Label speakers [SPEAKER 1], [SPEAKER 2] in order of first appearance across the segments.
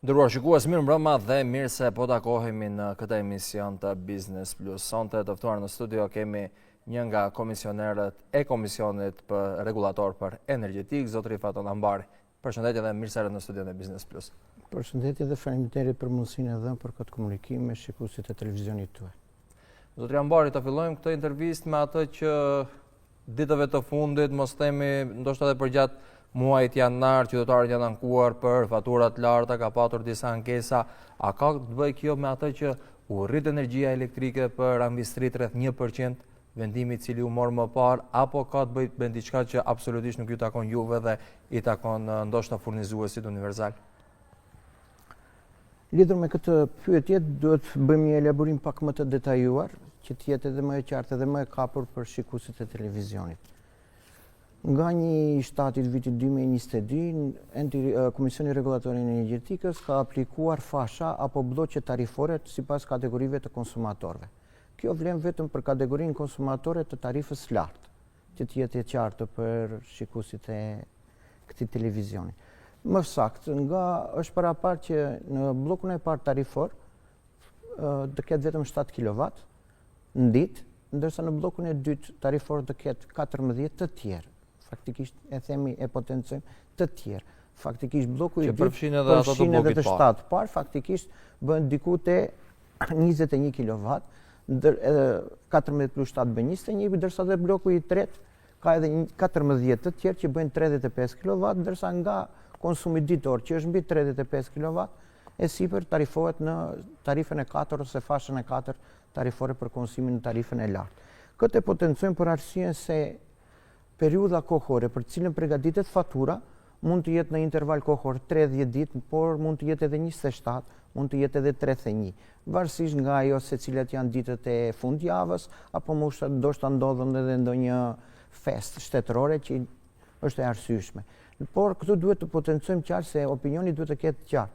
[SPEAKER 1] Nderuar shikues, mirë mbrëma dhe mirë se po takohemi në këtë emision të Business Plus. Sonte të ftuar në studio kemi një nga komisionerët e Komisionit për Regulator për Energjetik, zotëri Faton Ambari. Përshëndetje dhe mirë se erdhët në studion e Business Plus.
[SPEAKER 2] Përshëndetje dhe faleminderit për mundësinë e dhënë për këtë komunikim me shikuesit e televizionit tuaj.
[SPEAKER 1] Zotëri Ambari, të fillojmë këtë intervistë me atë që ditëve të fundit, mos themi ndoshta edhe përgjatë muajit janar, qytetarët janë ankuar për faturat larta, ka patur disa ankesa. A ka të bëjë kjo me atë që u rrit energjia elektrike për ambistrit rreth 1%, vendimi i cili u mor më parë, apo ka të bëjë me diçka që absolutisht nuk ju takon juve dhe i takon ndoshta furnizuesit universal?
[SPEAKER 2] Lidhur me këtë pyetje, duhet bëjmë një elaborim pak më të detajuar, që të jetë edhe më e qartë dhe më e kapur për shikuesit e televizionit. Nga 1 shtatit vitit 2022, Komisioni Regulator i Energjetikës ka aplikuar fasha apo bloqe tarifore sipas kategorive të konsumatorëve. Kjo vlen vetëm për kategorinë konsumatore të tarifës lartë, që të jetë e qartë për shikuesit e këtij televizioni. Më saktë, është parapar që në bllokun e parë tarifor do ketë vetëm 7 kW në ditë, ndërsa në bllokun e dytë tarifor do ketë 14 të tjerë. Faktikisht e themi e potencojmë të tjerë. Faktikisht bloku i dytë përfshin edhe të 7 parë, faktikisht bën diku te 21 kW, 14 plus 7 bën 21, ndërsa dhe bloku i tretë ka edhe 14 të tjerë që bëjnë 35 kW, ndërsa nga konsumi ditor që është mbi 35 kW, e sipër tarifohet në tarifën e 4 ose fashën e 4 tarifore për konsumin në tarifën e lartë. Këtë e potencojmë për arsyen se periudha kohore për cilën përgatitet fatura mund të jetë në interval kohor 30 ditë, por mund të jetë edhe 27, mund të jetë edhe 31, varësisht nga ajo se cilat janë ditët e fundjavës, apo ndoshta ndodhen edhe ndonjë festë shtetërore që është e arsyeshme. Por këtu duhet të potencojmë qartë se opinioni duhet të ketë qartë.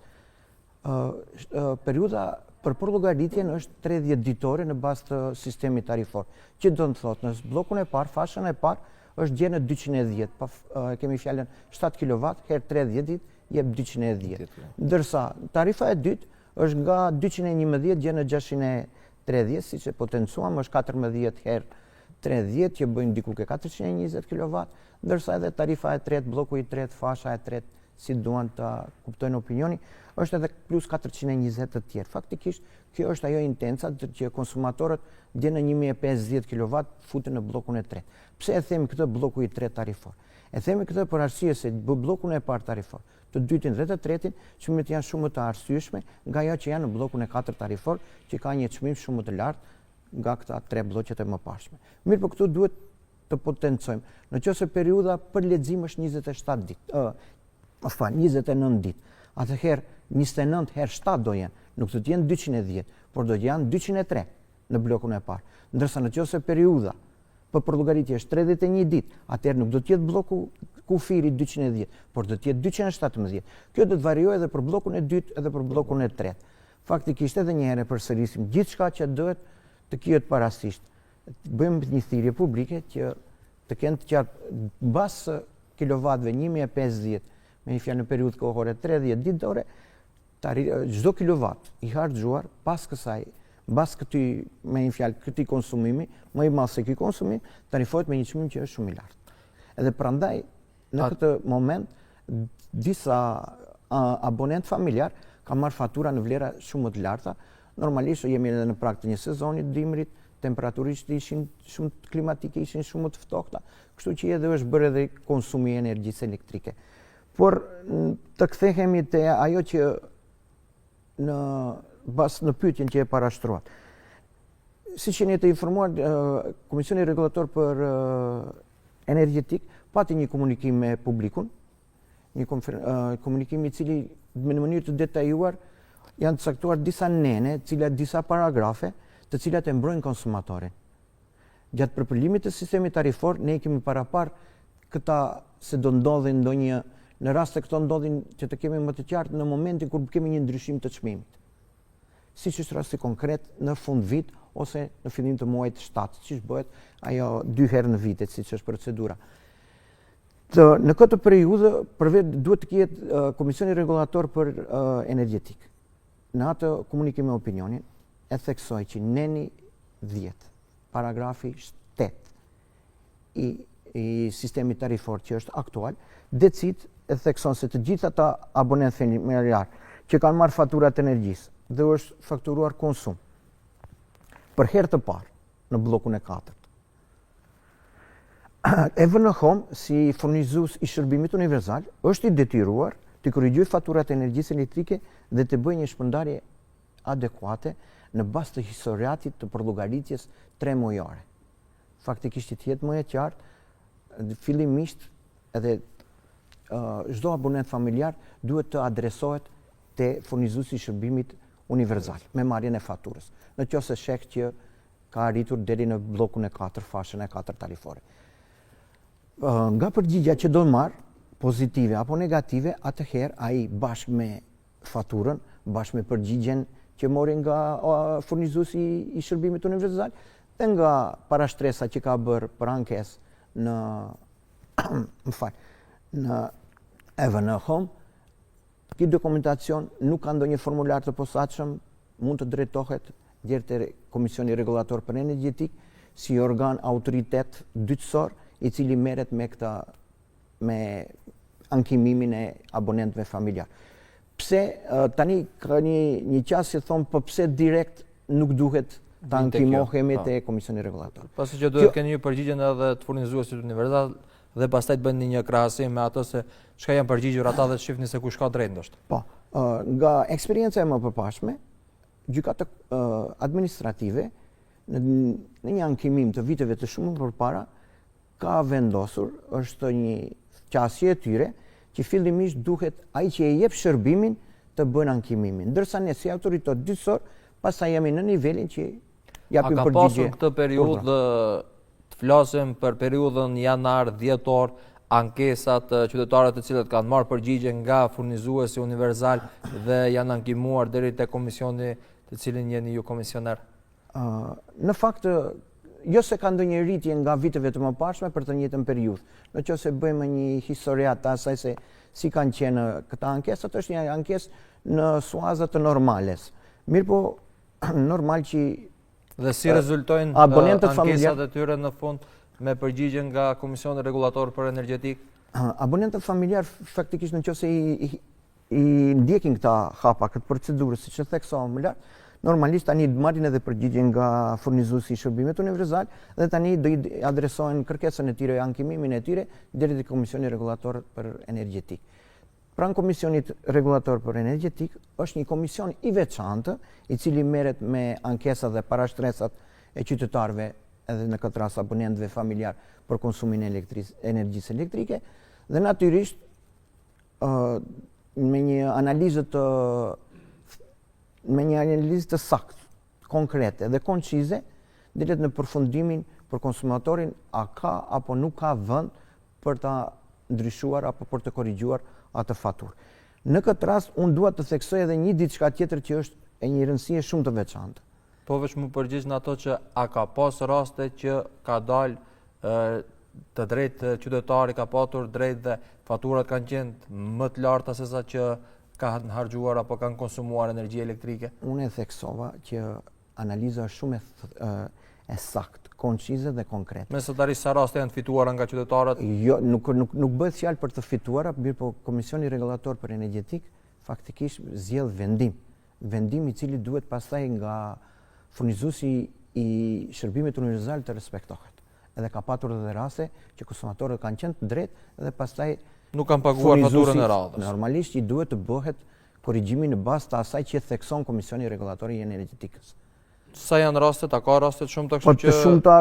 [SPEAKER 2] Periudha për llogaritjen është 30 ditore në bazë të sistemit tarifor. Që do të thotë, në bllokun e parë, fashën e parë është gjenë 210, kemi fjalën 7 kW herë 30 ditë jep 210. Ndërsa tarifa e dytë është nga 211 gjenë 630, siç e potencuam, është 14 herë 30 që bëjnë diku ke 420 kW, ndërsa edhe tarifa e tretë, bloku i tretë, fasha e tretë, si duan të kuptojnë opinioni, është edhe plus 420 të tjerë. Faktikisht, kjo është ajo intenca që konsumatorët gjenë 1050 kW futen në blokun e tretë. Pse e themi këtë bloku i tretë tarifor? E themi këtë për arsye se blokun e parë tarifor, të dytin dhe të tretin, çmimet janë shumë të arsyeshme nga ajo që janë në blokun e 4 tarifor, që ka një çmim shumë të lartë nga këta 3 bloqet e mëparshme. Mirë, por këtu duhet të potencojmë. Nëse periudha për lexim është 27 ditë, 29 ditë. Atëherë 29 herë 7 do jenë, nuk do të jenë 210, por do të janë 203 në blokun e parë. Ndërsa nëse periudha për llogaritje është 31 ditë, atëherë nuk do të jetë bloku kufiri 210, por do të jetë 217. Kjo do të variojë edhe për bllokun e dytë edhe për bllokun e tretë. Faktikisht edhe një herë përsërisim gjithçka që duhet të kihet parasysh. Bëjmë një thirrje publike që të kenë të qartë mbas kilovatëve 1050 me një fjalë në periudhë kohore 30 ditore, çdo kilovat i harxhuar pas kësaj, mbas këtij me një fjalë këtij konsumimi, më i madh se ky konsumim, tarifohet me një çmim që është shumë i lartë. Edhe prandaj në këtë moment disa abonent familjar kanë marrë fatura në vlera shumë të larta. Normalisht jemi edhe në prag të një sezoni të dimrit, temperaturisht ishin shumë klimatike, ishin shumë të ftohta, kështu që edhe është bërë edhe konsumi i energjisë elektrike. Por të kthehemi te ajo që në pyetjen që e parashtruat. Siç jeni të informuar, Komisioni Regulator për Energjetik pati një komunikim me publikun, një komunikim i cili në mënyrë të detajuar janë të caktuar disa nene, disa paragrafe, të cilat e mbrojnë konsumatorin. Gjatë përpërlimit të sistemit tarifor, ne kemi parapar këta se do ndodhin ndonjë, në rast se këto ndodhin që të kemi më të qartë në momentin kur kemi një ndryshim të çmimit. Siç është rasti konkret në fund vit ose në fillim të muajit shtat, siç bëhet ajo 2 herë në vit, siç është procedura. Në këtë periudhë duhet të ketë Komisioni Regulator për Energjetik. Në atë komunikim me opinionin, e theksoj që neni 10, paragrafi 7 i sistemi tarifor që është aktual, decid e thekson se të gjitha ata abonentë familjar që kanë marrë faturat energjisë dhe është fakturuar konsum për herë të parë në bllokun e 4. EVN Home, si furnizues i shërbimit universal, është i detyruar të korrigjojë faturat e energjisë elektrike dhe të bëjë një shpërndarje adekuate në bazë të historiatit të përllogaritjes 3 mujore. Faktikisht të jetë më e qartë, fillimisht edhe çdo abonent familjar duhet të adresohet te furnizuesi i shërbimit universal me marrjen e faturës. Në qoftë se sheh që ka arritur deri në bllokun e 4, fashën e 4 tarifore. Nga përgjigja që do marr, pozitive apo negative, atëherë ai bashkë me faturën, bashkë me përgjigjen që mori nga furnizuesi i shërbimit universal dhe nga parashtresa që ka bërë për ankesë në në EVN Home, këtë dokumentacion nuk ka ndonjë formular të posaçëm, mund të drejtohet deri te Komisioni Regulator për Energjetik si organ autoritet dytësor i cili merret me ankimimin e abonentëve familjar. Pse tani ka një qasje thon po pse direkt nuk duhet ta ankimohemi te Komisioni Regulator.
[SPEAKER 1] Pasi që duhet keni një përgjigje edhe të furnizuesit universal dhe pastaj të bëni një krahasim me ato se çka janë përgjigjur ata dhe shihni se kush ka drejt ndoshta.
[SPEAKER 2] Po, nga eksperienca e mëparshme, gjykata administrative në një ankimim të viteve të shumta përpara ka vendosur, është një qasje e tyre që fillimisht duhet ai që e jep shërbimin të bën ankimimin, ndërsa ne si autoritet dytësor pastaj jemi në nivelin që japim përgjigje.
[SPEAKER 1] A ka pasur këtë periudhë, të flasim për periudhën janar-dhjetor, ankesat qytetarët të cilët kanë marrë përgjigje nga furnizuesi universal dhe janë ankimuar deri te komisioni të cilin jeni ju komisioner?
[SPEAKER 2] Në fakt, jo se ka ndonjë rritje nga viteve të mëparshme për të njëjtën periudhë. Nëse bëjmë një historiat të asaj se si kanë qenë këta ankesat, është një ankesë në suaza të normales. Mirëpo normal që
[SPEAKER 1] dhe si rezultojnë ankesat e tyre në fund me përgjigje nga Komisioni Regulator për Energjetik?
[SPEAKER 2] Abonentët familjar faktikisht nëse i ndjekin këta hapa, këtë procedurë, siç e theksova më lart, normalisht tani marrin edhe përgjigje nga furnizuesi i shërbimit universal dhe tani do i adresojnë kërkesën e tyre, ankimimin e tyre deri te Komisioni Regulator për Energjetik. Pranë Komisionit Regulator për Energjetik është një komision i veçantë i cili merret me ankesat dhe parashtresat e qytetarëve edhe në këtë rast abonentëve familjar për konsumin e energjisë elektrike dhe natyrisht me një analizë të saktë, konkrete dhe koncize, dilet në përfundimin për konsumatorin a ka apo nuk ka vend për ta ndryshuar apo për të korrigjuar atë faturë. Në këtë rast unë dua të theksoj edhe një diçka tjetër që është e një rëndësie shumë të veçantë.
[SPEAKER 1] Po veç më përgjigj në ato që a ka pas raste që ka dalë të drejtë qytetari ka patur drejt dhe faturat kanë qenë më të larta se sa që kanë harxhuar apo kanë konsumuar energji elektrike?
[SPEAKER 2] Unë e theksova që analiza është shumë e saktë, koncize dhe konkrete.
[SPEAKER 1] Mesatarisht sa raste janë fituara nga qytetarët?
[SPEAKER 2] Jo, nuk bëhet fjalë për të fituara, mirë po Komisioni Regulator për Energjetik faktikisht zgjedh vendim i cili duhet pastaj nga furnizuesi i shërbimit universal të respektohet. Edhe ka patur edhe raste që konsumatorët kanë qenë të drejtë dhe pastaj
[SPEAKER 1] nuk kanë paguar faturën e radhës.
[SPEAKER 2] Normalisht i duhet të bëhet korrigjimi në bazë të asaj që thekson Komisioni Regulator i Energjetikës.
[SPEAKER 1] Sa janë rastet, a ka rastet shumë të kështu që...
[SPEAKER 2] Të shumta...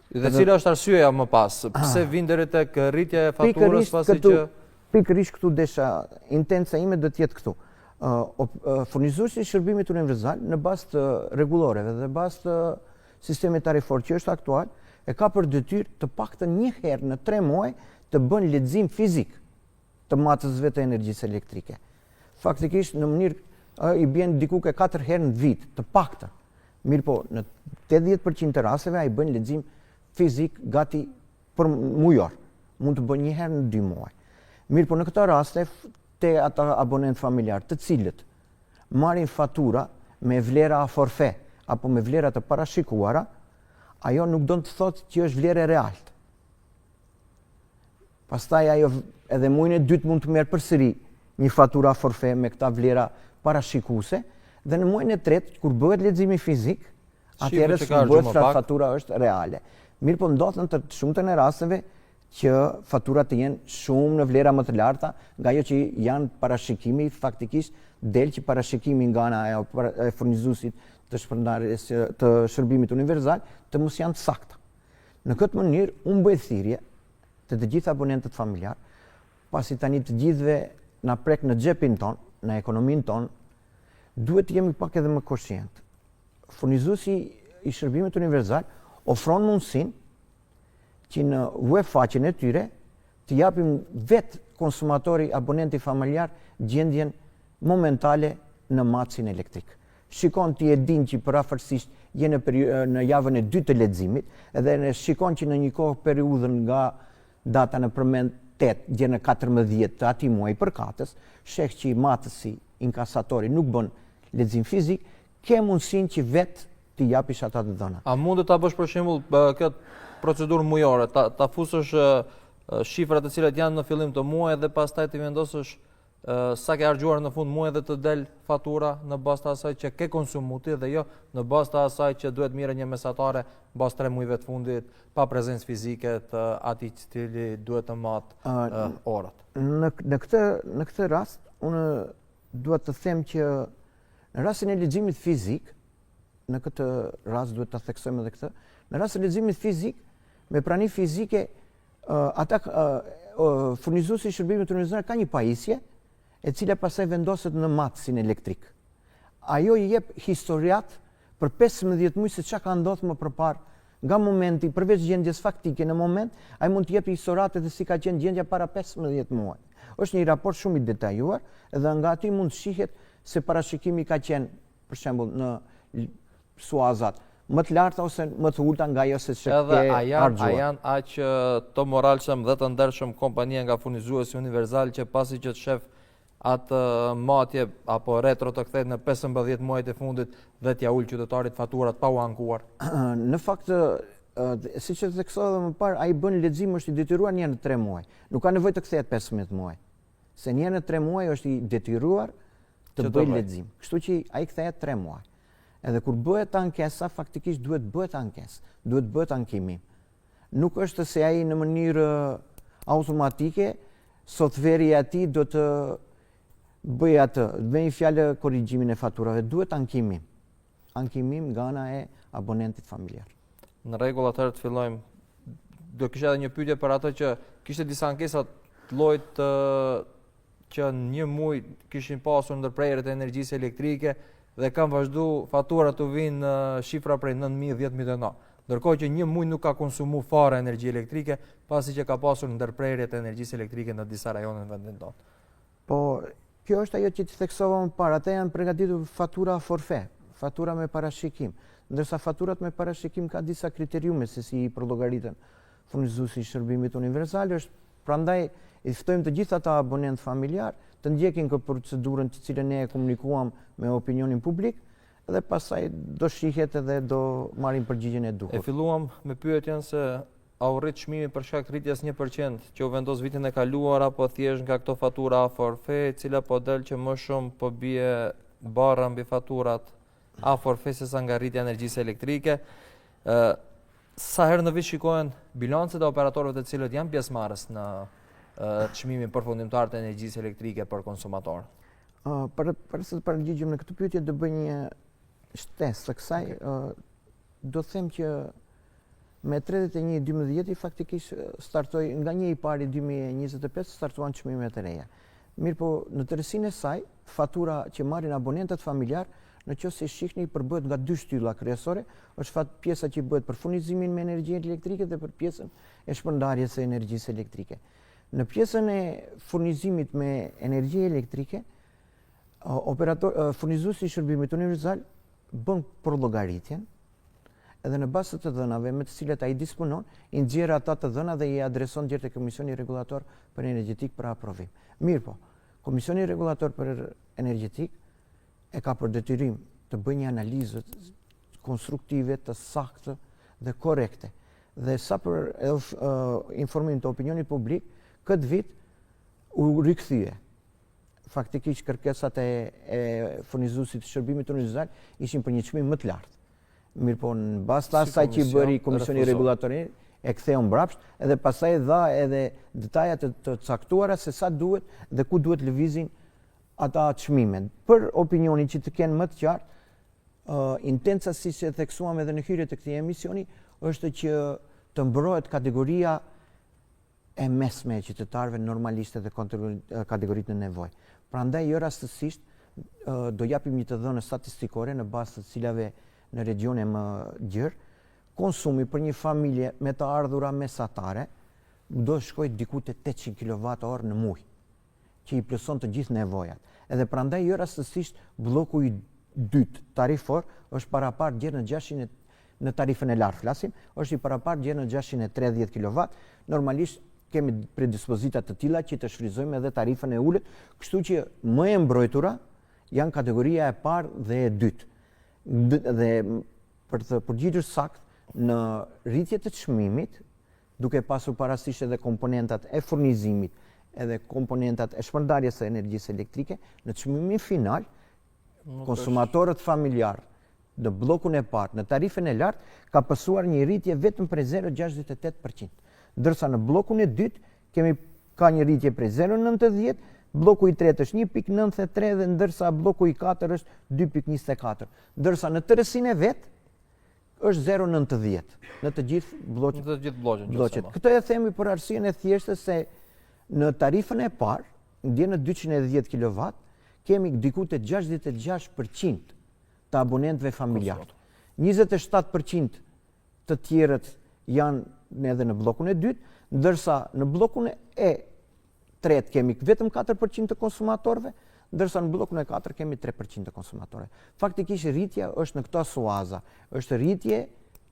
[SPEAKER 1] Dhe cila është arsyeja më pas? Pse vjen deri tek rritja e faturës pasi që...
[SPEAKER 2] Pikërisht këtu desha, intenca ime do të jetë këtu. Furnizuesi i shërbimit universal në bazë të rregulloreve dhe bazë të sistemit tarifor që është aktual, e ka për detyrë të paktën një herë në 3 muaj të bën lexim fizik të matësve të energjisë elektrike. Faktikisht në mënyrë i bën diku ke 4 herë në vit, të paktën. Mirë po, në 80% të rasteve ai bën lexim fizik gati për mujor. mund të bëjë një herë në 2 muaj. Mirë, po në këto raste te ata abonent familjar, të cilët marrin fatura me vlera a forfet apo me vlera të parashikuara, ajo nuk do të thotë që është vlerë e realt. Pastaj ajo edhe muajin e dytë mund të merr përsëri një fatura forfet me këta vlera parashikuese dhe në muajin e tretë kur bëhet leximi fizik, atëherë bëhet se fatura është reale. Mirë, po ndodh në të shumtën e rasteve që faturat të jenë shumë në vlera më të larta nga ajo që janë parashikimi, faktikisht del që parashikimi nga ana e furnizuesit të shpërndarjes të shërbimit universal të mos janë të sakta. Në këtë mënyrë unë bëj thirrje të gjithë abonentët familjar, pasi tani të gjithëve na prek në xhepin ton, në ekonominë ton, duhet të jemi pak edhe më koshient. Furnizuesi i shërbimit universal ofron mundësinë që në web faqen e tyre të japim vetë konsumatori abonenti familjar gjendjen momentale në matësin elektrik. Shikon ti e din që parafërsisht je në javën e 2 të leximit, edhe shikon që në një kohë periudhën nga data në përmend 8 deri në 14 të atij muaji përkatës, sheh që matësi inkasatori nuk bën lexim fizik, ke mundësinë që vetë të japish ata të dhënat.
[SPEAKER 1] A mund ta bësh për shembull këtë procedurë mujore, ta fusësh shifrat të cilat janë në fillim të muajit dhe pastaj të vendosësh sa ke harxuar në fund muajit dhe të del fatura në bazë të asaj që ke konsumu ti dhe jo në bazë të asaj që duhet mirë një mesatare bazë 3 muajve të fundit pa prezencë fizike të atij i cili duhet të matë orat.
[SPEAKER 2] Në këtë rast unë dua të them që në rastin e leximit fizik, në këtë rast duhet ta theksojmë edhe këtë, në rastin e leximit fizik me prani fizike ata furnizuesi i shërbimit universal ka një pajisje e cila pastaj vendoset në matësin elektrik. Ajo i jep historiat për 15 muaj se çka ka ndodhur më përpara, nga momenti përveç gjendjes faktike në moment, ai mund të jep historiat edhe si ka qenë gjendja para 15 muaj. Është një raport shumë i detajuar dhe nga aty mund shihet se parashikimi ka qenë për shembull në suazat më të larta ose më të ulta nga ajo se çka ke harxuar.
[SPEAKER 1] A janë aq të moralshëm dhe të ndershëm kompania nga furnizuesi universal që pasi që të shef atë matje apo retro të kthehet në 15 muajt e fundit dhe t'ja ul qytetarit faturat pa u ankuar?
[SPEAKER 2] Në fakt, siç e theksova edhe më parë, ai bën lexim është i detyruar një herë në 3 muaj. Nuk ka nevojë të kthehet 15 muaj. Se një herë në 3 muaj është i detyruar të bëjë lexim. Kështu që ai kthehet 3 muaj. Edhe kur bëhet ankesa, faktikisht duhet bëhet ankesë, duhet bëhet ankimim. Nuk është se ai në mënyrë automatike software-i i atij do të bëj atë, me një fjalë korrigjimin e faturave, duhet ankimim. Ankimim nga ana e abonentit familjar.
[SPEAKER 1] Në rregull, atëherë të fillojmë. Do kisha edhe një pyetje për atë që kishte disa ankesa të llojit që një muaj kishin pasur ndërprerjet e energjisë elektrike dhe kanë vazhdu faturat të vinë në shifra prej 9.000-10.000 euro. Ndërkohë që një muaj nuk ka konsumu fare energji elektrike, pasi që ka pasur ndërprerjet e energjisë elektrike në disa rajone në vendin tonë.
[SPEAKER 2] Po, kjo është ajo që të theksova më parë, ata janë përgatitur fatura forfet, fatura me parashikim, ndërsa faturat me parashikim ka disa kriteriume se si i përllogaritën furnizuesi i shërbimit universal, prandaj i ftojmë të gjithë ata abonent familjar të ndjekin këtë procedurën të cilën ne e komunikuam me opinionin publik dhe pastaj do shihet edhe do marrin përgjigjen e duhur.
[SPEAKER 1] E filluam me pyetjen se a u rrit çmimi për shkak të rritjes 1% që u vendos vitin e kaluar apo thjesht nga këto fatura a forfet, e cila po del që më shumë po bie barra mbi faturat a forfet se sa nga rritja e energjisë elektrike. Sa herë në vit shikohen bilancet e operatorëve të cilët janë pjesëmarrës në çmimin përfundimtar të energjisë elektrike për konsumator?
[SPEAKER 2] Për se të përgjigjem në këtë pyetje do bëj një shtesë të kësaj. Do them që me 31/12 faktikisht startoi nga 1/1/2025 startuan çmimet e reja. Mirë po në tërësinë e saj, fatura që marrin abonentët familjar, nëse i shihni përbëhet nga 2 shtylla kryesore, është pjesa që bëhet për furnizimin me energji elektrike dhe për pjesën e shpërndarjes së energjisë elektrike. Në pjesën e furnizimit me energji elektrike, furnizuesi i shërbimit universal bën përllogaritjen edhe në bazë të dhënave me të cilat ai disponon, i nxjerr ata të dhëna dhe i adreson direkt te Komisioni Rregullator për Energjetik për aprovim. Mirë po, Komisioni Rregullator për Energjetik e ka për detyrim të bëjë një analizë konstruktive, të saktë dhe korrekte. Dhe sa për informim të opinionit publik, këtë vit u rikthye. Faktikisht kërkesat e furnizuesit të shërbimit universal ishin për një çmim më të lartë. Mirë po, në bazë të asaj që i bëri Komisioni Rregullator e ktheu mbrapsht, edhe pastaj dha edhe detaja të caktuara se sa duhet dhe ku duhet lëvizin ata çmimet. Për opinionin që të kenë më të qartë, intenca siç e theksuam edhe në hyrje të këtij emisioni është që të mbrohet kategoria e mesme e qytetarëve normaliste dhe kategoritë në nevojë. Prandaj jo rastësisht do japim një të dhënë statistikore në bazë të cilave në regione më gjerë, konsumi për një familje me të ardhura mesatare do shkojë diku te 800 kWh në muaj, që i plotëson të gjithë nevojat. Edhe prandaj jo rastësisht bloku i dytë tarifor është parapar gjerë në tarifën e lartë flasim, është i parapar gjerë në 630 kW. Normalisht kemi predispozita të tilla që të shfrytëzojmë edhe tarifën e ulët, kështu që më e mbrojtura janë kategoria e parë dhe e dytë. Dhe për të përgjigjer saktë, në rritje të çmimit, duke pasur parasysh edhe komponentat e furnizimit, edhe komponentat e shpërndarjes së energjisë elektrike, në çmimin final, konsumatorët familjar në bllokun e parë, në tarifën e lartë, ka pasur një rritje vetëm prej 0,68%. Ndërsa në bllokun e dytë ka një rritje prej 0,90, bloku i tretë është 1,93 dhe ndërsa bloku i katërt është 2,24. Ndërsa në tërësinë e vet është 0,90 në të gjithë blloqet. Këtë e themi për arsyeën e thjeshtë se në tarifën e parë, dje në 210 kW, kemi diku te 66% të abonentëve familjarë. 27% të tjerët janë edhe në bllokun e dytë, ndërsa në bllokun e tretë kemi vetëm 4% të konsumatorëve, ndërsa në bllokun e katërt kemi 3% të konsumatorëve. Faktikisht rritja është në këto suaza, është rritje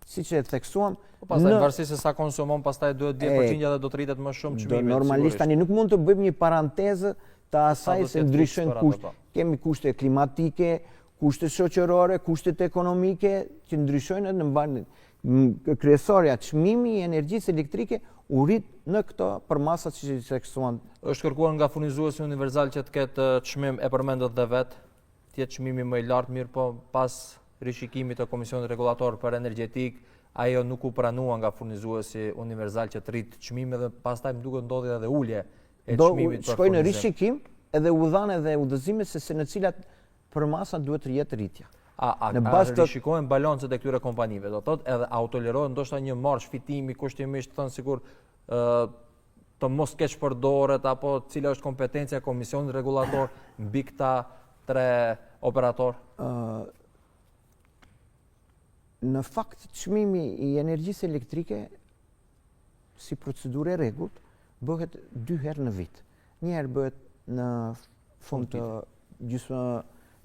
[SPEAKER 2] siç e theksuam.
[SPEAKER 1] Pastaj varësisht se sa konsumon, pastaj duhet 10% dhe do të rritet më shumë çmimet.
[SPEAKER 2] Normalisht tani nuk mund të bëjmë një parantezë të asaj se ndryshojnë kushtet. Kemi kushte klimatike, kushtet shoqërore, kushtet ekonomike që ndryshojnë në kryesorja çmimi i energjisë elektrike u rrit në këto përmasa që theksuan.
[SPEAKER 1] Është kërkuar nga furnizuesi universal që të ketë çmim, e përmendët dhe vetë, të jetë çmimi më i lartë, mirë po pas rishikimit të Komisionit Rregullator për Energjetik, ajo nuk u pranua nga furnizuesi universal që të rritë çmime dhe pastaj më duket ndodhi edhe ulje e çmimit.
[SPEAKER 2] Do shkojnë në rishikim edhe u dhanë edhe udhëzime se në cilat përmasa duhet të jetë rritja.
[SPEAKER 1] A rishikohen balancet e këtyre kompanive, do thotë edhe a u tolerohet ndoshta një marrë fitimi kushtimisht thënë sikur të mos keq përdoret apo cila është kompetencia e Komisionit Rregullator mbi këta tre operator?
[SPEAKER 2] Në fakt çmimi i energjisë elektrike si procedurë e rregullt bëhet 2 herë në vit. Një herë bëhet në fund të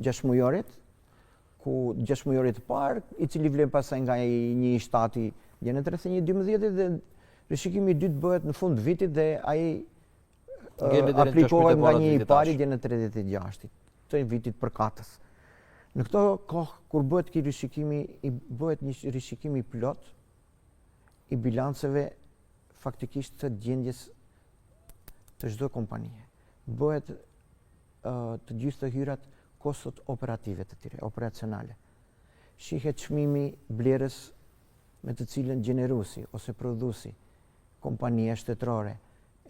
[SPEAKER 2] gjashmujorit, ku gjashmujorit të parë, i cili vlen pasaj nga një shtati në 31-12 dhe rishikimi i dytë bëhet në fund të vitit dhe ai aplikohet nga një i pari në 36 të vitit përkatës. Në këto kohë kur bëhet ky rishikimi, bëhet një rishikimi plot i bilanceve faktikisht të gjendjes të çdo kompanie. Bëhet të gjithë të hyrat kostot operative të tyre, operacionale. Shihet çmimi blerës me të cilën gjeneruesi ose prodhuesi, kompania shtetërore,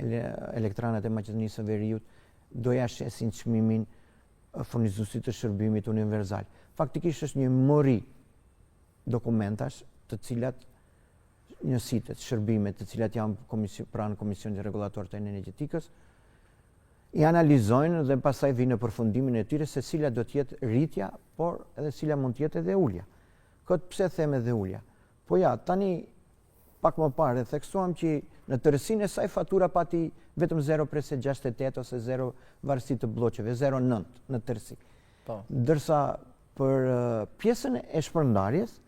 [SPEAKER 2] Elektranat e Maqedonisë së Veriut, do ja shesin çmimin furnizuesit të shërbimit universal. Faktikisht është një mori dokumentash të cilat njësitet, shërbimet të cilat janë pranë Komisionit Rregullator të Energjetikës, i analizojnë dhe pastaj vinë në përfundimin e tyre se cila do të jetë rritja, por edhe cila mund të jetë edhe ulja. Këtë pse them edhe ulja? Po ja, tani pak më parë theksuam që në tërësinë e saj fatura pati vetëm 0,68 ose 0 varësi të blloqeve, 0,9 në tërësi. Ndërsa për pjesën e shpërndarjes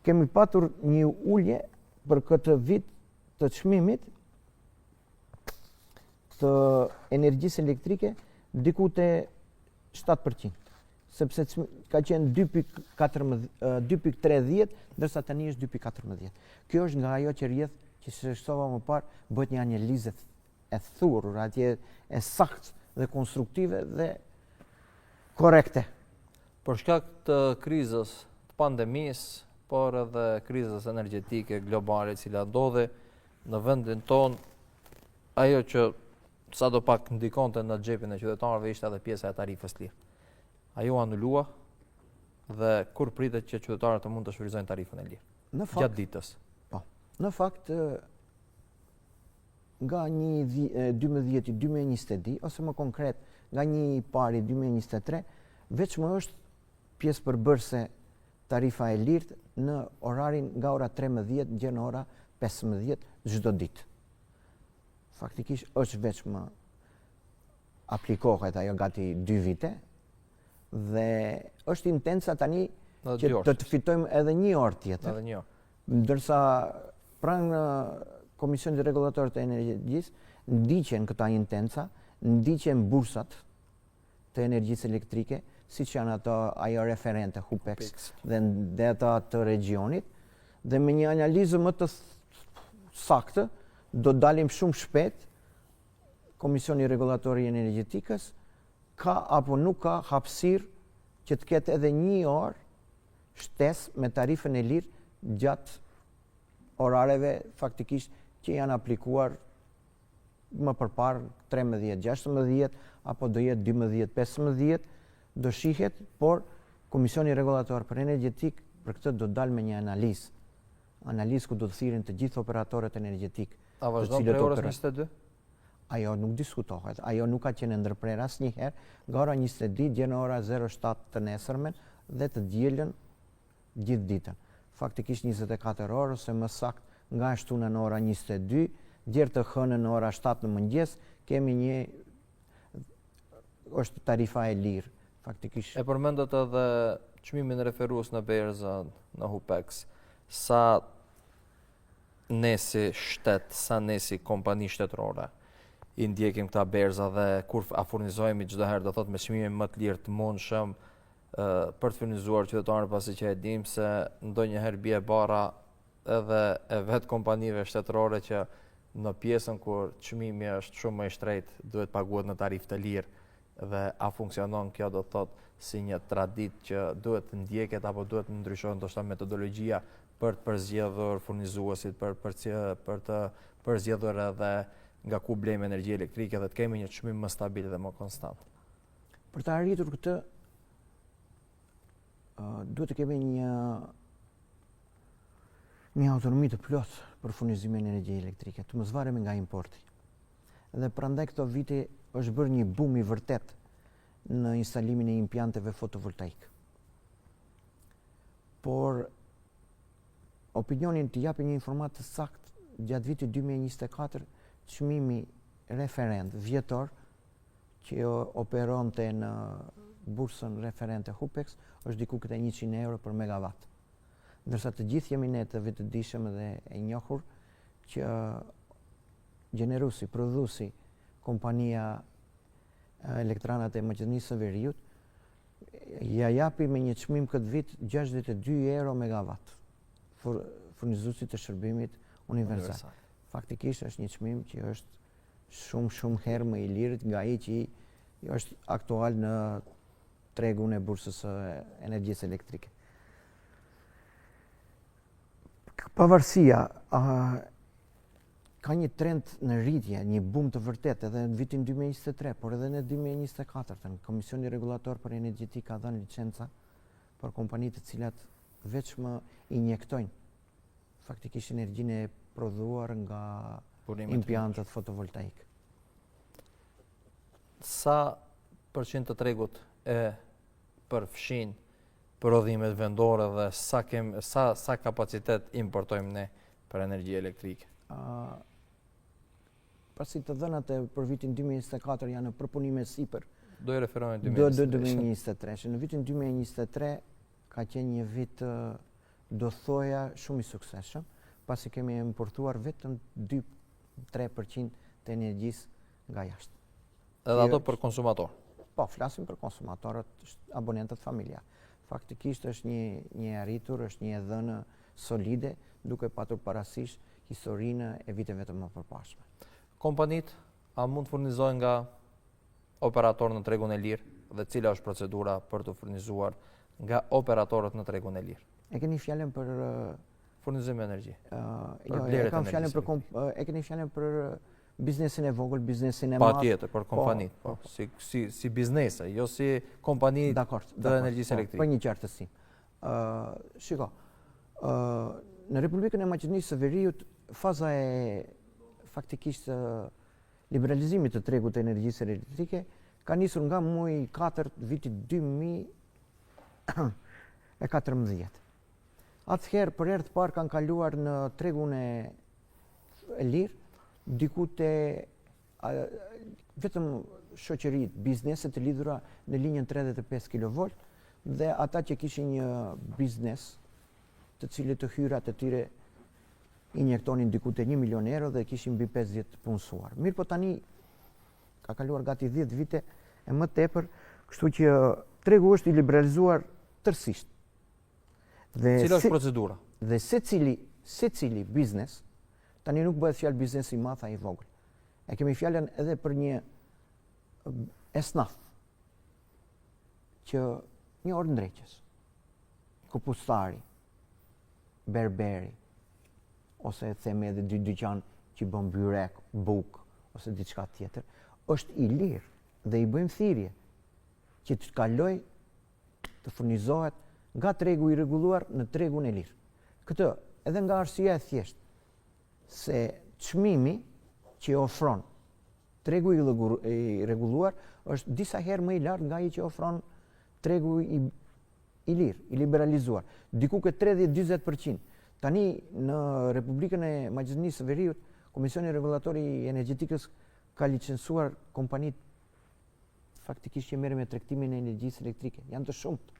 [SPEAKER 2] kemi patur një ulje për këtë vit të çmimit të energjisë elektrike diku te 7%, sepse ka qenë 2.30, ndërsa tani është 2.14. Kjo është nga ajo që rrjedh që shështova më parë, bëhet një analizë e thurur, atje e saktë dhe konstruktive dhe korrekte.
[SPEAKER 1] Për shkak të krizës, të pandemisë, por edhe krizës energjetike globale, cila ndodhi në vendin tonë, ajo që sa do pak ndikonte në xhepin e qytetarëve ishte edhe pjesa e tarifës lirë. Ajo anulua dhe kur pritet që qytetarët të mund të shfrytëzojnë tarifën e lirë? Gjatë ditës.
[SPEAKER 2] Po. Në fakt, nga 12-2020, ose më konkret, nga 1/1/2023, veç më është pjesë përbërëse tarifa e lirë në orarin nga ora 13 deri në ora 15 çdo ditë. Faktikisht është veç më aplikohet ajo gati 2 vite dhe është intenca tani që të fitojmë edhe 1 orë tjetër.
[SPEAKER 1] Edhe 1 orë.
[SPEAKER 2] Ndërsa pranë Komisionit Rregullator të Energjisë ndiqen këta intenca, ndiqen bursat të energjisë elektrike, siç janë ajo referente HUPEX dhe ata të regionit, dhe me një analizë më të saktë do dalim shumë shpejt. Komisioni Rregullator i Energjetikës ka apo nuk ka hapësirë që të ketë edhe 1 orë shtesë me tarifën e lirë gjatë orareve faktikisht që janë aplikuar më përpara 13-16 apo do jetë 12-15 do shihet, por Komisioni Rregullator për Energjetik për këtë do dalë me një analizë ku do të thirrin të gjithë operatorët energjetik.
[SPEAKER 1] A vazhdon prej orës 22?
[SPEAKER 2] Ajo nuk diskutohet, ajo nuk ka qenë ndërprer asnjëherë, nga ora 22 deri në ora 07 të nesërmen dhe të dielën gjithë ditën. Faktikisht 24 orë ose më saktë nga shtunë në ora 22 deri të hënën në ora 7 në mëngjes kemi është tarifa e lirë. Faktikisht.
[SPEAKER 1] E përmendët edhe çmimin referues në berza në HUPEX. Sa nesi shtet, sa nesi kompani shtetërore i ndjekim këta berza dhe kur a furnizohemi çdo herë, do thot me çmime më të lirë të mundshëm për të furnizuar qytetarët, pasi që e dim se ndonjëherë bie bara edhe e vetë kompanive shtetërore që në pjesën kur çmimi është shumë më i shtrejtë duhet paguhet në tarifë të lirë, dhe a funksionon kjo, do thot si një traditë që duhet të ndjeket apo duhet të ndryshohet ndoshta metodologjia për të përzgjedhur furnizuesit, për të përzgjedhur edhe nga ku blejmë energji elektrike dhe të kemi një çmim më stabil dhe më konstant.
[SPEAKER 2] Për të arritur këtë, duhet të kemi një autonomi të plotë për furnizimin e energjisë elektrike, të mos varemi nga importi. Dhe prandaj këto vite është bërë një boom i vërtet në instalimin e impianteve fotovoltaik. Por opinionin të japë një informatë të saktë, gjatë vitit 2024 çmimi referent vjetor që operonte në bursën referente HUPEX është diku këte 100 euro për megawatt. Ndërsa të gjithë jemi ne të vetëdijshëm dhe e njohur që gjeneruesi, prodhuesi, kompania Elektranat e Maqedonisë së Veriut ja japi me një çmim këtë vit 62 euro megawatt furnizuesi të shërbimit universal. Faktikisht është një çmim që është shumë herë më i lirë nga ai që është aktual në tregun e bursës së energjisë elektrike. Pavarësia ka një trend në rritje, një boom të vërtet edhe në vitin 2023, por edhe në 2024. Komisioni Rregullator për Energjetik ka dhënë licenca për kompanitë të cilat vetëm injektojnë faktikisht energjinë e prodhuar nga impiantët fotovoltaik.
[SPEAKER 1] Sa përqind të tregut e përfshin prodhimet vendore dhe sa kapacitet importojmë ne për energji elektrike?
[SPEAKER 2] Pasi të dhënat për vitin 2024 janë në përpunime sipër.
[SPEAKER 1] Do i referohen
[SPEAKER 2] 2023. Në vitin 2023 ka qenë një vit do thoja shumë i suksesshëm, pasi kemi importuar vetëm 2-3% të energjisë nga jashtë.
[SPEAKER 1] Edhe ato për konsumator.
[SPEAKER 2] Po, flasim për konsumatorët, abonentët familjar. Faktikisht është një arritur, është një dhënë solide, duke patur parasysh historinë e viteve të më përpashme.
[SPEAKER 1] Kompanit, a mund të furnizojnë nga operator në tregun e lirë dhe cila është procedura për të furnizuar nga operatorët në tregun e lirë?
[SPEAKER 2] E keni fjalën për
[SPEAKER 1] furnizim me energji.
[SPEAKER 2] E keni fjalën për biznesin e vogël, biznesin e madh.
[SPEAKER 1] Patjetër, për kompanit, po, si biznese, jo si kompani të energjisë elektrike.
[SPEAKER 2] Për një qartësi. Shiko, në Republikën e Maqedonisë së Veriut, faza e faktikisht liberalizimit të tregut të energjisë elektrike ka nisur nga muaji 4 vitit 2014. Atëherë për herë të parë kanë kaluar në tregun e lirë, diku te vetëm shoqëritë, bizneset të lidhura në linjën 35 kV dhe ata që kishin një biznes të cilët të hyrat e tyre injektonin diku te 1 milion euro dhe kishin mbi 50 punësuar. Mirë, po tani ka kaluar gati 10 vite e më tepër, kështu që tregu është i liberalizuar tërësisht.
[SPEAKER 1] Cila është procedura?
[SPEAKER 2] Dhe secili biznes, tani nuk bëhet fjalë biznesi i madh ai i vogël. E kemi fjalën edhe për një esnaf që një orë ndreqës, kupustari, berberi, ose themi edhe dy dyqan që bën byrek, buk, ose diçka tjetër, është i lirë dhe i bëjmë thirrje që të kaloj të furnizohet nga tregu i rregulluar në tregun e lirë. Këtë edhe nga arsyeja e thjeshtë se çmimi që ofron tregu i rregulluar është disa herë më i lartë nga ai që ofron tregu i lirë, i liberalizuar, diku ke 30-40%. Tani në Republikën e Maqedonisë së Veriut, Komisioni Rregullator i Energjetikës ka licencuar kompanitë faktikisht që merren me tregtimin e energjisë elektrike. Janë të shumtë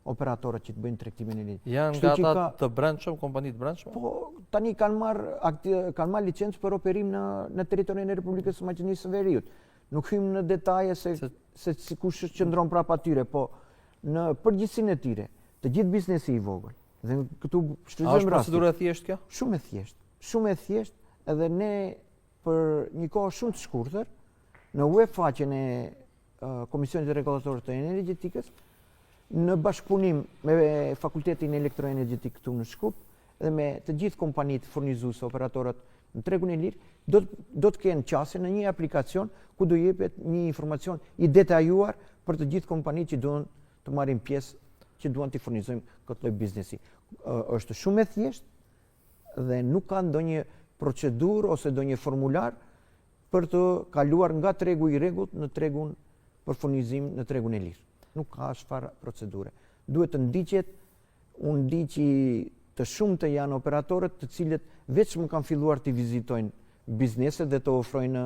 [SPEAKER 2] operatorët që të bëjnë tregtimin e energjisë.
[SPEAKER 1] Janë nga ata të brendshëm, kompani të brendshme?
[SPEAKER 2] Po, tani kanë marrë licencë për operim në territorin e Republikës së Maqedonisë së Veriut. Nuk hym në detaje se si kush qëndron prapa atyre, po në përgjithësinë e tyre, të gjithë biznesi i vogël. Dhe këtu shfrytëzojmë rastin.
[SPEAKER 1] Është procedura e thjeshtë kjo?
[SPEAKER 2] Shumë e thjeshtë. Shumë e thjeshtë, edhe ne për një kohë shumë të shkurtër në web faqen e Komisionit Rregullator të Energjetikës, në bashkëpunim me Fakultetin Elektroenergjetik këtu në Shkup dhe me të gjithë kompanitë furnizuese, operatorët në tregun e lirë, do të kenë qasje në një aplikacion ku do jepet një informacion i detajuar për të gjithë kompanitë që duan të marrin pjesë, që duan të furnizojmë këtë lloj biznesi. Është shumë e thjeshtë dhe nuk ka ndonjë procedurë ose ndonjë formular për të kaluar nga tregu i rregullt në tregun për furnizim në tregun e lirë. Nuk ka çfarë procedure. Duhet të ndiqet, unë di që të shumtë janë operatorët të cilët vetëm kanë filluar të vizitojnë bizneset dhe të ofrojnë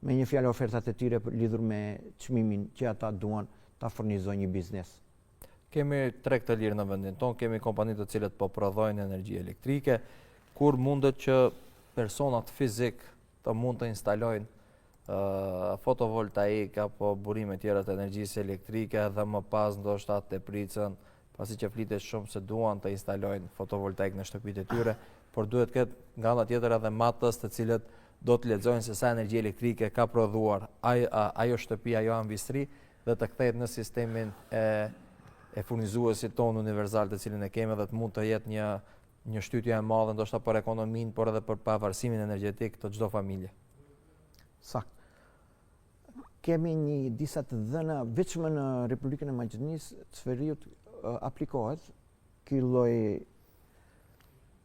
[SPEAKER 2] me një fjalë ofertat e tyre lidhur me çmimin që ata duan ta furnizojnë një biznes.
[SPEAKER 1] Kemi treg të lirë në vendin tonë, kemi kompani të cilët po prodhojnë energji elektrike, kur mundet që personat fizik të mund të instalojnë fotovoltaik apo burime tjera të energjisë elektrike dhe më pas ndoshta të pricën, pasi që flitet shumë se duan të instalojnë fotovoltaik në shtëpitë e tyre, por duhet këtë nga ana tjetër edhe matës të cilët do të lexojnë se sa energji elektrike ka prodhuar ajo shtëpi, ajo ambistri dhe të kthehet në sistemin e furnizuesit tonë universal të cilin e kemi dhe të mund të jetë një shtytje e madhe ndoshta për ekonominë, por edhe për pavarësimin energjetik të çdo familje.
[SPEAKER 2] Sakt. Kemi disa të dhëna, vetëm në Republikën e Maqedonisë së Veriut aplikohet ky lloj,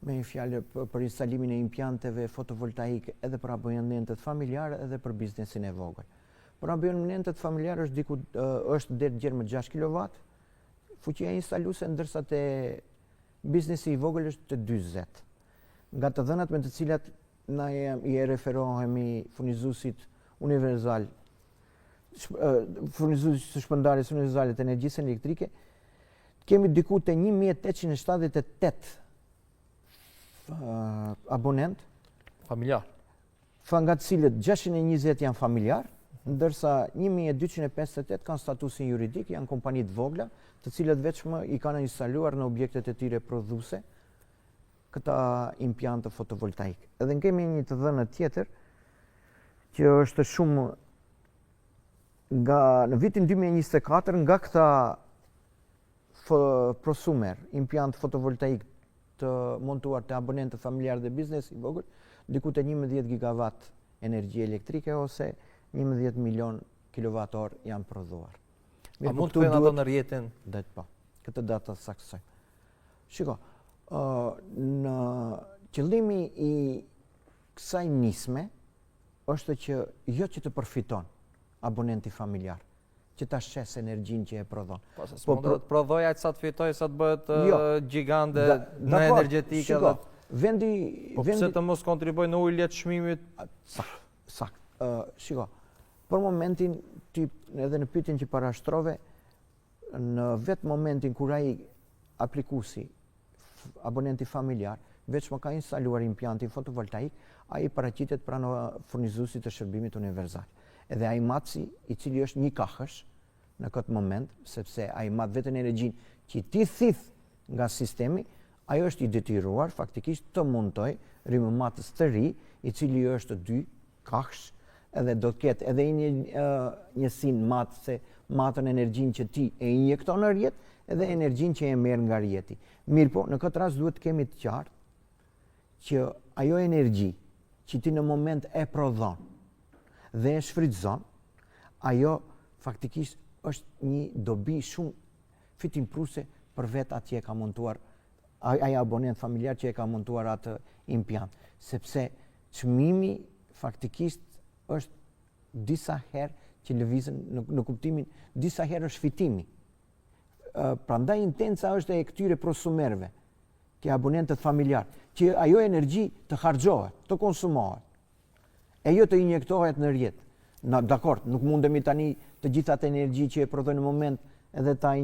[SPEAKER 2] me një fjalë, për instalimin e impianteve fotovoltaike edhe për abonentet familjarë edhe për biznesin e vogël. Për abonentet familjarë është deri deri më 6 kW, fuqia instaluese, ndërsa te biznesi i vogël është të 40. Nga të dhënat me të cilat na i referohemi furnizuesit universal, furnizuesit të shpërndarjes universale të energjisë elektrike, kemi diku te 1878 abonent,
[SPEAKER 1] Familjar.
[SPEAKER 2] nga të cilët 620 janë familjar, ndërsa 1258 kanë statusin juridik, janë kompani të vogla, të cilët veçmë i kanë instaluar në objektet e tyre prodhuese këta impiantë fotovoltaik. Edhe kemi një të dhënë tjetër që është shumë në vitin 2024 nga këta prosumer, impiantë fotovoltaik të montuar të abonentë familjar dhe biznes i vogël, diku te 11 gigawatt energji elektrike ose 11 milion kilowattor janë prodhuar.
[SPEAKER 1] A mund të bëjnë ato në rjetin?
[SPEAKER 2] Dhe po, këtë datë të saksojmë. Shiko, në qëllimi i kësaj nisme është që jo që të përfiton abonenti familjar, që ta shes energjinë që e prodhon.
[SPEAKER 1] Po të prodhoj aq sa të fitoj, sa të bëhet gjigande në energjetike.
[SPEAKER 2] Shiko,
[SPEAKER 1] po pse të mos kontriboj në ulje të çmimit?
[SPEAKER 2] Sakt. Shiko, për momentin, edhe në pyetjen që parashtrove, në vetë momentin kur ai aplikuesi, abonenti familjar, veç më ka instaluar impiantin fotovoltaik, ai paraqitet pranë furnizuesit të shërbimit univerzal. Edhe ai matësi i cili është një kahësh në këtë moment, sepse ai mat vetën energjinë që ti thith nga sistemi, ajo është i detyruar faktikisht të montoj rrymë-matës të ri, i cili është 2 kahësh, edhe do të ketë edhe njësinë matë se matën energjinë që ti e injekton në rjet, edhe energjinë që e merr nga rjeti. Mirë po, në këtë rast duhet të kemi të qartë që ajo energji që ti në moment e prodhon dhe e shfrytëzon, ajo faktikisht është një dobi shumë fitimpruse për vetë atë që e ka montuar, ai abonent familjar që e ka montuar atë impiant. Sepse çmimi faktikisht është disa herë që lëvizën në kuptimin, disa herë është fitimi. Prandaj intenca është e këtyre prosumerëve, të abonentët familjar, që ajo energji të harxhohet, të konsumohet, e jo të injektohet në rjet. Dakord, nuk mundemi tani të gjitha atë energji që e prodhojnë në moment edhe ta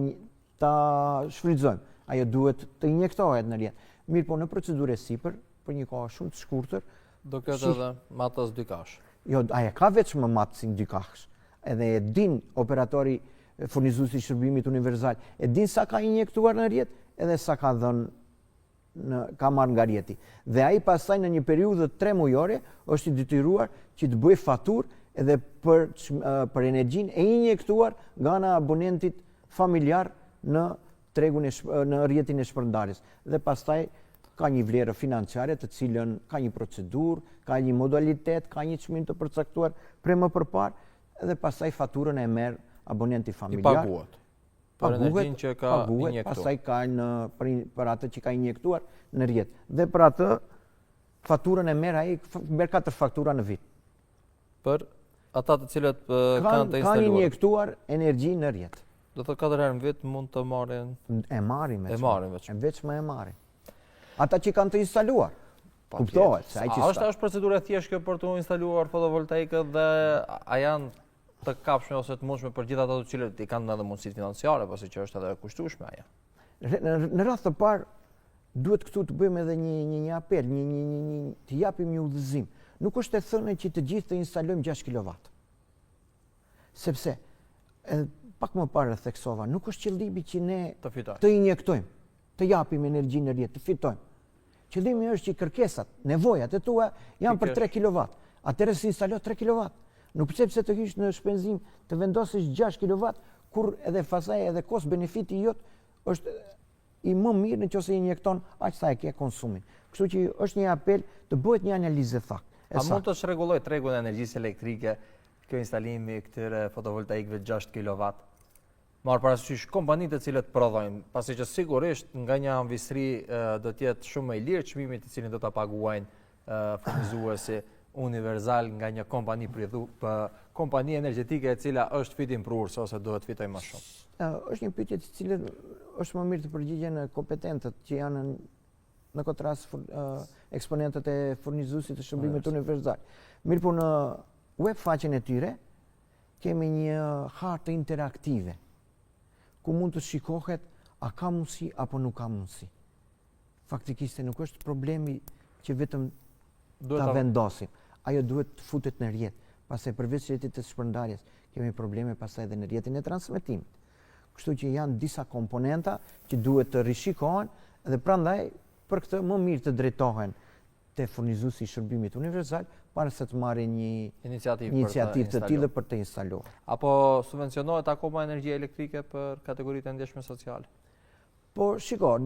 [SPEAKER 2] shfrytëzojmë. Ajo duhet të injektohet në rjet. Mirë po, në procedurë sipër, për një kohë shumë të shkurtër,
[SPEAKER 1] do ketë edhe matës 2 kahësh.
[SPEAKER 2] Jo, aja ka vetëm matësin 2 kahësh. Edhe e din operatori furnizuesi i shërbimit univerzal, e din sa ka injektuar në rjet, edhe sa ka dhënë ka marrë nga rjeti. Dhe ai pastaj në një periudhë 3 mujore është i detyruar që të bëjë faturë edhe për energjinë e injektuar nga ana abonentit familjar në tregun në rjetin e shpërndarjes. Dhe pastaj ka një vlerë financiare të cilën ka një procedurë, ka një modalitet, ka një çmim të përcaktuar prej më përpara, dhe pastaj faturën e merr abonenti familjar.
[SPEAKER 1] I paguhet. Për energjinë që ka injektuar.
[SPEAKER 2] Pastaj ka për atë që ka injektuar në rjet. Dhe për atë faturën e merr ai, merr 4 faktura në vit.
[SPEAKER 1] Për ata të cilët kanë të instaluar.
[SPEAKER 2] Kanë injektuar energji në rjet.
[SPEAKER 1] Do të 4 herë në vit mund të marrin.
[SPEAKER 2] E marrin veç.
[SPEAKER 1] E marrin veç.
[SPEAKER 2] Veçmë e marrin. Ata që kanë të instaluar. Kuptohet se ai që
[SPEAKER 1] është procedurë e thjeshtë kjo për të instaluar fotovoltaikët dhe a janë të kapshme ose të mundshme për gjithë ato të cilët i kanë edhe mundësitë financiare, pasi që është edhe e kushtueshme ajo.
[SPEAKER 2] Në radhë të parë duhet këtu të bëjmë edhe një apel, të japim një udhëzim. Nuk është e thënë që të gjithë të instalojmë 6 kW. Sepse pak më parë theksova, nuk është qëllimi që ne të injektojmë, të japim energji në rjet, të fitojmë. Qëllimi është që kërkesat, nevojat e tua janë për 3 kW. Atëherë se instalo 3 kW. Nuk pëse pse të kish në shpenzim të vendosësh 6 kW, kur edhe fasaj edhe cost benefiti jot është i më mirë nëse injekton aq sa e ke konsumin. Kështu që është një apel të bëhet një analizë saktë.
[SPEAKER 1] A mund të rregulloj tregun e energjisë elektrike kjo instalimi këtyre fotovoltaikëve 6 kW? Marr parasysh kompanitë të cilët prodhojnë, pasi që sigurisht nga një anëvistri do të jetë shumë më i lirë çmimi të cilin do ta paguajnë furnizuesi universal nga një kompani energjetike e cila është fitimprurse ose duhet fitojë më shumë.
[SPEAKER 2] Është një pyetje të cilën është më mirë të përgjigjen kompetentet që janë në këtë rast eksponentët e furnizuesit të shërbimit universal. Mirë po në web faqen e tyre kemi një hartë interaktive ku mund të shikohet A ka mundësi apo nuk ka mundësi? Faktikisht nuk është problemi që vetëm ta vendosim. Ajo duhet të futet në rrjet. Pastaj përveç rrjetit të shpërndarjes, kemi probleme pastaj edhe në rrjetin e transmetimit. Kështu që janë disa komponenta që duhet të rishikohen dhe prandaj për këtë më mirë të drejtohen te furnizuesi i shërbimit universal para se të marrin një iniciativë të tillë për të instaluar.
[SPEAKER 1] Apo subvencionohet akoma energjia elektrike për kategoritë e ndjeshme sociale?
[SPEAKER 2] Po shiko,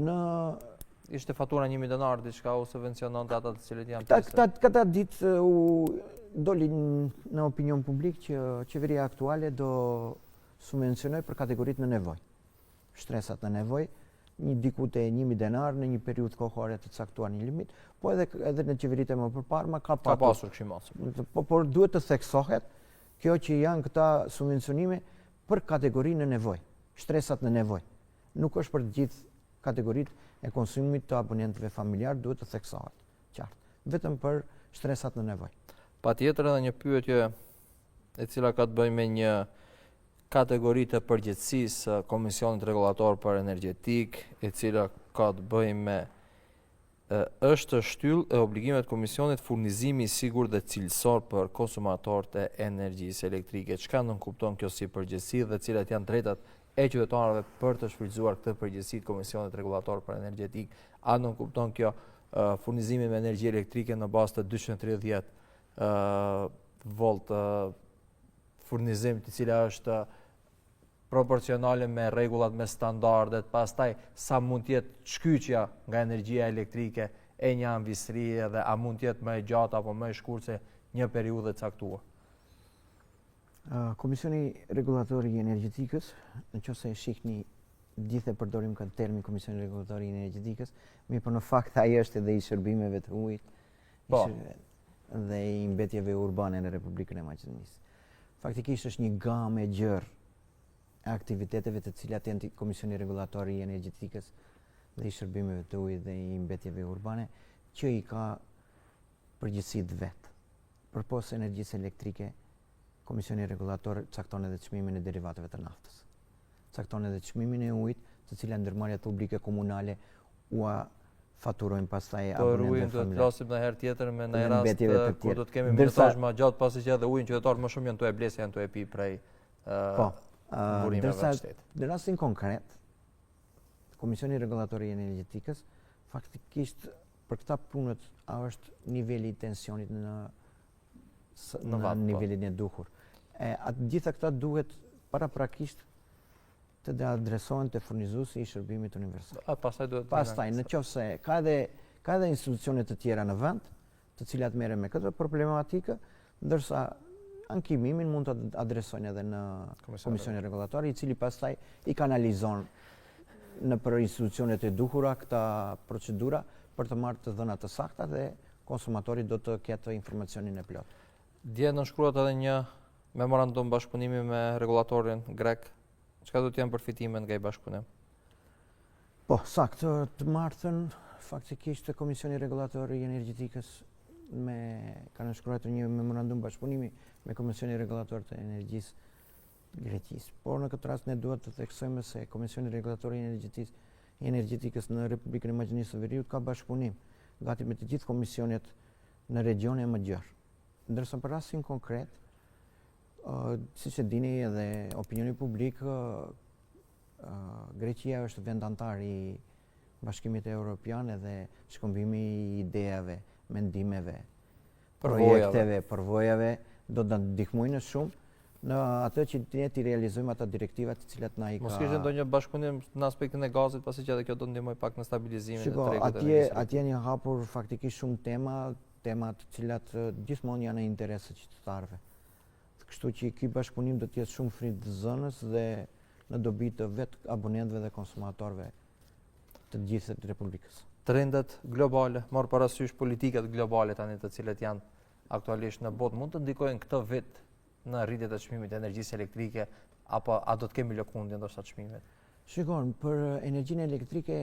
[SPEAKER 1] ishte fatura 1.000 denar diçka u subvenciononte ata të cilët janë pjesë.
[SPEAKER 2] Këta ditë u doli në opinion publik që qeveria aktuale do subvencionoj për kategoritë në nevojë. Shtresat në nevojë, një diku te 1.000 denar në një periudhë kohore të caktuar një limit, po edhe në qeveritë më përparme ka
[SPEAKER 1] pasur kështu.
[SPEAKER 2] Por duhet të theksohet kjo që janë këta subvencionime për kategorinë në nevojë, shtresat në nevojë. Nuk është për të gjithë kategoritë e konsumimit të abonentëve familjar, duhet të theksohet qartë. Vetëm për shtresat në nevojë.
[SPEAKER 1] Patjetër edhe një pyetje e cila ka të bëjë me një kategori të përgjegjësisë Komisionit Rregullator për Energjetik, e cila ka të bëjë me është shtyllë e obligimet Komisionit furnizimi i sigurt dhe cilësor për konsumatorët e energjisë elektrike. Çka nënkupton kjo si përgjegjësi dhe cilat janë drejtat e qytetarëve për të shfrytzuar këtë përgjegjësi të Komisionit Rregullator për Energjetik? A nënkupton kjo furnizimi me energji elektrike në bazë të 230 volt furnizim, të cila është proporcionale me rregullat, me standardet, pastaj sa mund të jetë shkyqja nga energjia elektrike e një anvistrie dhe a mund të jetë më e gjatë apo më e shkurtër se një periudhë e caktuar.
[SPEAKER 2] Komisioni Rregullator i Energjetikës, nëse e shihni gjithë e përdorim këtë termin Komisioni Rregullator i Energjetikës, mirë në fakt ai është edhe i shërbimeve të ujit dhe i mbetjeve urbane në Republikën e Maqedonisë. Faktikisht është një gamë e gjerë e aktiviteteve të cilat janë Komisioni Rregullator i Energjetikës dhe i shërbimeve të ujit dhe i mbetjeve urbane që i ka përgjegjësitë vet. Përpos energjisë elektrike, Komisioni Rregullator cakton edhe çmimin e derivateve të naftës. Cakton edhe çmimin e ujit, të cilat ndërmarrjet publike komunale ua faturojnë pastaj abonentëve
[SPEAKER 1] familjar. Për ujin do të flasim në herë tjetër me në rast kur do të kemi minutazh më gjatë, pasi që edhe ujin qytetarët më shumë janë tu e blesë, janë tu e pi prej burimeve të shtetit.
[SPEAKER 2] Në rastin konkret, Komisioni Rregullator i Energjetikës faktikisht për këta punët është niveli i tensionit në nivelin e duhur. Gjitha këta duhet paraprakisht të adresohen te furnizuesi i shërbimit universal. Pastaj nëse ka edhe institucione të tjera në vend, të cilat merren me këtë problematikë, ndërsa ankimimin mund të adresojnë edhe në Komisionin Rregullator, i cili pastaj i kanalizon në për institucionet e duhura këta procedura për të marrë të dhëna të sakta dhe konsumatori do të ketë informacionin e plot.
[SPEAKER 1] Dje nënshkruat edhe një memorandum bashkëpunimi me rregullatorin grek. Çka do të janë përfitimet nga i bashkëpunim?
[SPEAKER 2] Po, saktë të martën faktikisht Komisioni Rregullator i Energjetikës ka nënshkruar një memorandum bashkëpunimi me Komisionin Rregullator të Energjisë Greqisë. Por në këtë rast ne duhet të theksojmë se Komisioni Rregullator i Energjetikës në Republikën e Maqedonisë së Veriut ka bashkëpunim gati me të gjithë komisionet në regione më gjerë. Ndërsa për rastin konkret, siç e dini edhe opinioni publik, Greqia është vend antar i Bashkimit Evropian edhe shkëmbimi i idejave, mendimeve, projekteve, përvojave do të ndihmojnë shumë në atë që ne të realizojmë ata direktivat të cilat na i ka.
[SPEAKER 1] Mos kishte ndonjë bashkëpunim në aspektin e gazit, pasi që edhe kjo do ndihmoj pak në stabilizimin e tregut të energjisë.
[SPEAKER 2] Atje janë hapur faktikisht shumë tema të cilat gjithmonë janë në interes të qytetarëve. Kështu që ky bashkëpunim do të jetë shumë frymëzënës dhe në dobi të vetë abonentëve dhe konsumatorëve të gjithë të Republikës.
[SPEAKER 1] Trendet globale, marr parasysh politikat globale tani të cilat janë aktualisht në botë, mund të ndikojnë këtë vit në rritjet e çmimit të energjisë elektrike apo a do të kemi lëkundje ndoshta çmimet?
[SPEAKER 2] Shikon, për energjinë elektrike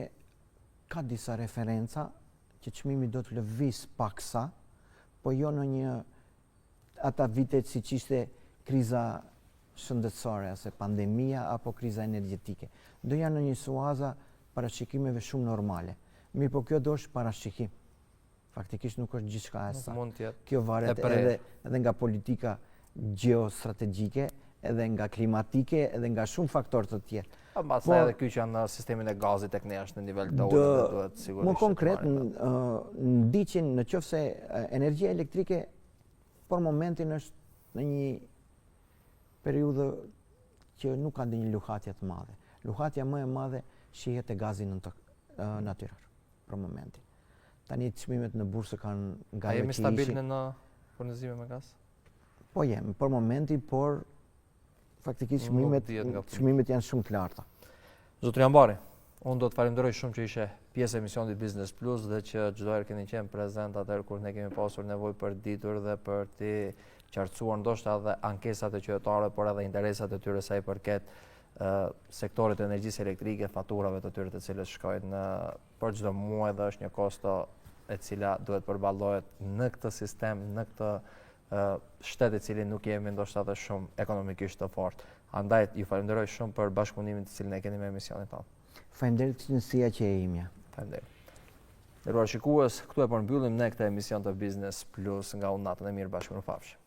[SPEAKER 2] ka disa referenca që çmimi do të lëviz paksa, po jo në ata vitet siç ishte kriza shëndetësore, ose pandemia apo kriza energjetike. Do janë në një suaza parashikimeve shumë normale. Mirë, po kjo do është parashikim. Faktikisht nuk është gjithçka e saktë.
[SPEAKER 1] Mund tjetë.
[SPEAKER 2] Kjo varet edhe nga politika geostrategjike, edhe nga klimatike, edhe nga shumë faktorë të tjerë.
[SPEAKER 1] Pastaj edhe ky që janë në sistemin e gazit tek ne është në nivel të ulët dhe duhet sigurisht.
[SPEAKER 2] Më konkret, ndiqin në qoftë se energjia elektrike për momentin është në një periudhë që nuk ka ndonjë luhatje të madhe. Luhatja më e madhe shihet te gazi natyrar për momentin. Tani çmimet në bursë kanë nga
[SPEAKER 1] A jemi stabil në furnizime me gaz?
[SPEAKER 2] Po jemi, për momentin, por faktikisht çmimet janë shumë të larta.
[SPEAKER 1] Zotri Ambari, unë do të falenderoj shumë që ishe pjesë e emisionit Business Plus dhe që çdo herë keni qenë prezent atëherë kur ne kemi pasur nevojë për ditur dhe për të qartësuar ndoshta edhe ankesat e qytetarëve, por edhe interesat e tyre sa i përket sektorit të energjisë elektrike, faturave të tyre të cilët shkojnë për çdo muaj dhe është një kosto e cila duhet përballohet në këtë sistem, në këtë shtet i cili nuk jemi ndoshta edhe shumë ekonomikisht të fortë. Andaj ju falenderoj shumë për bashkëpunimin të cilin e keni me emisionin tonë.
[SPEAKER 2] Faleminderit sinqeria që e imja.
[SPEAKER 1] Faleminderit. Nderuar shikues, këtu e përmbyllim ne këtë emision të Business Plus nga unë Natën e Mirë bashkë me Fafsh.